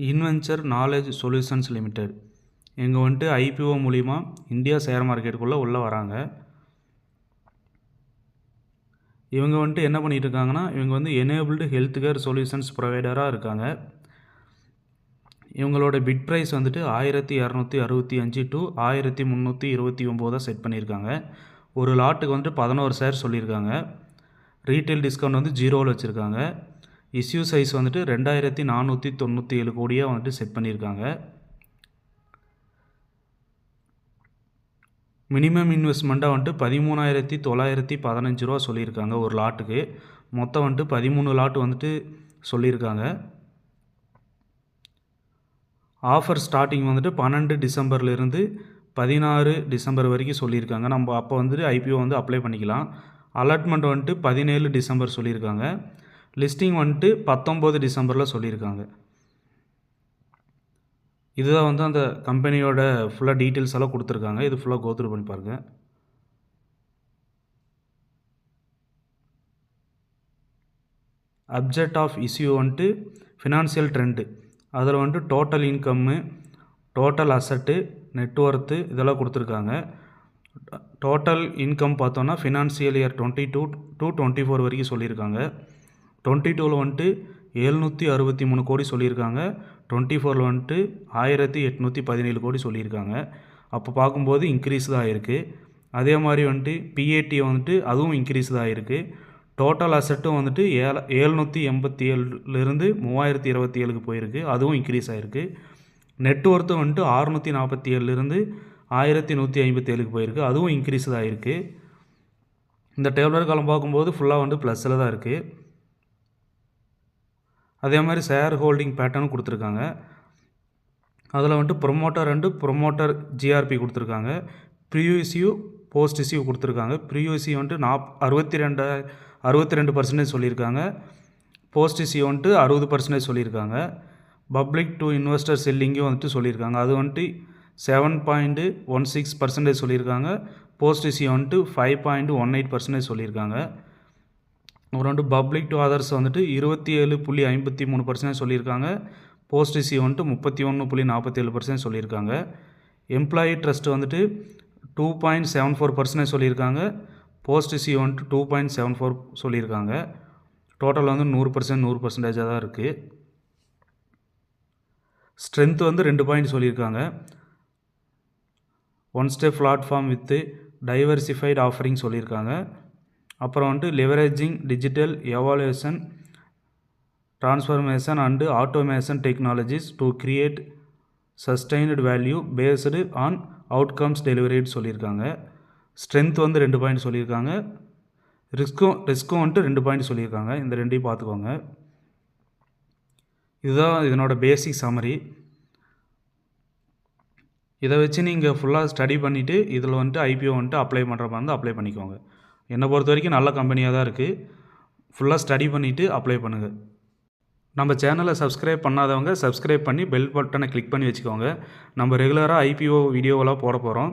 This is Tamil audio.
இன்வென்ச்சர் நாலேஜ் சொல்யூஷன்ஸ் லிமிடெட் இவங்க வந்துட்டு ஐபிஓ மூலிமா இந்தியா ஷேர் மார்க்கெட்டுக்குள்ளே உள்ளே வராங்க. இவங்க வந்துட்டு என்ன பண்ணிகிட்டு இருக்காங்கன்னா, இவங்க வந்து எனேபிள்டு ஹெல்த் கேர் சொல்யூஷன்ஸ் ப்ரொவைடராக இருக்காங்க. இவங்களோட பிட் ப்ரைஸ் வந்துட்டு 1265 டு 1329 செட் பண்ணியிருக்காங்க. ஒரு லாட்டுக்கு வந்துட்டு 11 ஷேர் சொல்லியிருக்காங்க. ரீட்டைல் டிஸ்கவுண்ட் வந்து 0ல் வச்சுருக்காங்க. இஷ்யூ சைஸ் வந்துட்டு 2497 கோடியாக வந்துட்டு செட் பண்ணியிருக்காங்க. மினிமம் இன்வெஸ்ட்மெண்ட்டாக வந்துட்டு 13,915 ரூபா சொல்லியிருக்காங்க ஒரு லாட்டுக்கு. மொத்தம் வந்துட்டு 13 லாட்டு வந்துட்டு சொல்லியிருக்காங்க. ஆஃபர் ஸ்டார்டிங் வந்துட்டு 12 டிசம்பர்லேருந்து 16 டிசம்பர் வரைக்கும் சொல்லியிருக்காங்க. நம்ம அப்போ வந்துட்டு ஐபிஓ வந்து அப்ளை பண்ணிக்கலாம். அலாட்மெண்ட் வந்துட்டு 17 டிசம்பர் சொல்லியிருக்காங்க. லிஸ்டிங் வந்துட்டு 19 டிசம்பரில் சொல்லியிருக்காங்க. இதுதான் வந்து அந்த கம்பெனியோட ஃபுல்லாக டீட்டெயில்ஸ் எல்லாம் கொடுத்துருக்காங்க. இது ஃபுல்லாக கோத்ரூ பண்ணி பாருங்கள். அப்ஜெக்ட் ஆஃப் இஷ்யூ வந்துட்டு ஃபினான்ஷியல் ட்ரெண்டு, அதில் வந்துட்டு டோட்டல் இன்கம்மு, டோட்டல் அசட்டு, நெட்ஒர்த்து இதெல்லாம் கொடுத்துருக்காங்க. டோட்டல் இன்கம் பார்த்தோன்னா ஃபினான்ஷியல் இயர் 22 to 24 வரைக்கும் சொல்லியிருக்காங்க. 22ல் வந்துட்டு 763 கோடி சொல்லியிருக்காங்க. 24ல் வந்துட்டு 1817 கோடி சொல்லியிருக்காங்க. அப்போ பார்க்கும்போது இன்க்ரீஸ் தான் ஆகிருக்கு. அதே மாதிரி வந்துட்டு பிஏடி வந்துட்டு அதுவும் இன்க்ரீஸ் தான் ஆகிருக்கு. டோட்டல் அசட்டும் வந்துட்டு 787லேருந்து 3027க்கு போயிருக்கு. அதுவும் இன்க்ரீஸ் ஆகிருக்கு. நெட்ஒர்த்தும் வந்துட்டு 647லேருந்து 1157க்கு போயிருக்கு. அதுவும் இன்க்ரீஸ் தான் ஆகிருக்கு. இந்த டேபிளர் காலம் பார்க்கும்போது ஃபுல்லாக வந்து ப்ளஸில் தான் இருக்குது. அதே மாதிரி ஷேர் ஹோல்டிங் பேட்டர்னும் கொடுத்துருக்காங்க. அதில் வந்துட்டு ப்ரொமோட்டர் அண்டு ப்ரொமோட்டர் ஜிஆர்பி கொடுத்துருக்காங்க. ப்ரீ இஷ்யூ போஸ்ட் இஷ்யூ கொடுத்துருக்காங்க. ப்ரீ இஷ்யூ வந்துட்டு 62% சொல்லியிருக்காங்க. போஸ்ட் இஷ்யூ வந்துட்டு 60% சொல்லியிருக்காங்க. பப்ளிக் டு இன்வெஸ்டர் செல்லிங்கும் வந்துட்டு சொல்லியிருக்காங்க. அது வந்துட்டு 7.16% சொல்லியிருக்காங்க. போஸ்ட் இஷ்யூ வந்துட்டு 5.18% சொல்லியிருக்காங்க. அப்புறம் வந்துட்டு பப்ளிக் டு அதர்ஸ் வந்துட்டு 27.53% சொல்லியிருக்காங்க. போஸ்ட் இஷ்யூ வந்துட்டு 31.47% சொல்லியிருக்காங்க. எம்ப்ளாயி ட்ரஸ்ட் வந்துட்டு 2.74% சொல்லியிருக்காங்க. போஸ்ட் இஷ்யூ வந்துட்டு 2.74 சொல்லியிருக்காங்க. டோட்டல் வந்து 100% தான் இருக்குது. ஸ்ட்ரென்த் வந்து 2 பாயிண்ட் சொல்லியிருக்காங்க. 1 step platform with diversified offering சொல்லியிருக்காங்க. அப்புறம் வந்துட்டு leveraging digital evaluation transformation and automation technologies to create sustained value based on outcomes delivered சொல்லியிருக்காங்க. ஸ்ட்ரென்த் வந்து 2 பாயிண்ட் சொல்லியிருக்காங்க. ரிஸ்க்கும் வந்துட்டு 2 பாயிண்ட் சொல்லியிருக்காங்க. இந்த ரெண்டையும் பார்த்துக்கோங்க. இதுதான் இதனோட பேசிக் சம்மரி. இதை வச்சு நீங்கள் ஃபுல்லாக ஸ்டடி பண்ணிவிட்டு இதில் வந்துட்டு ஐபிஓ வந்துட்டு அப்ளை பண்ணுற மாதிரி இருந்தால் அப்ளை பண்ணிக்கோங்க. என்னை பொறுத்த வரைக்கும் நல்ல கம்பெனியாக தான் இருக்குது. ஃபுல்லாக ஸ்டடி பண்ணிவிட்டு அப்ளை பண்ணுங்கள். நம்ம சேனலை சப்ஸ்கிரைப் பண்ணாதவங்க சப்ஸ்கிரைப் பண்ணி பெல் பட்டனை கிளிக் பண்ணி வச்சுக்கோங்க. நம்ம ரெகுலராக ஐபிஓ வீடியோவெல்லாம் போட போகிறோம்.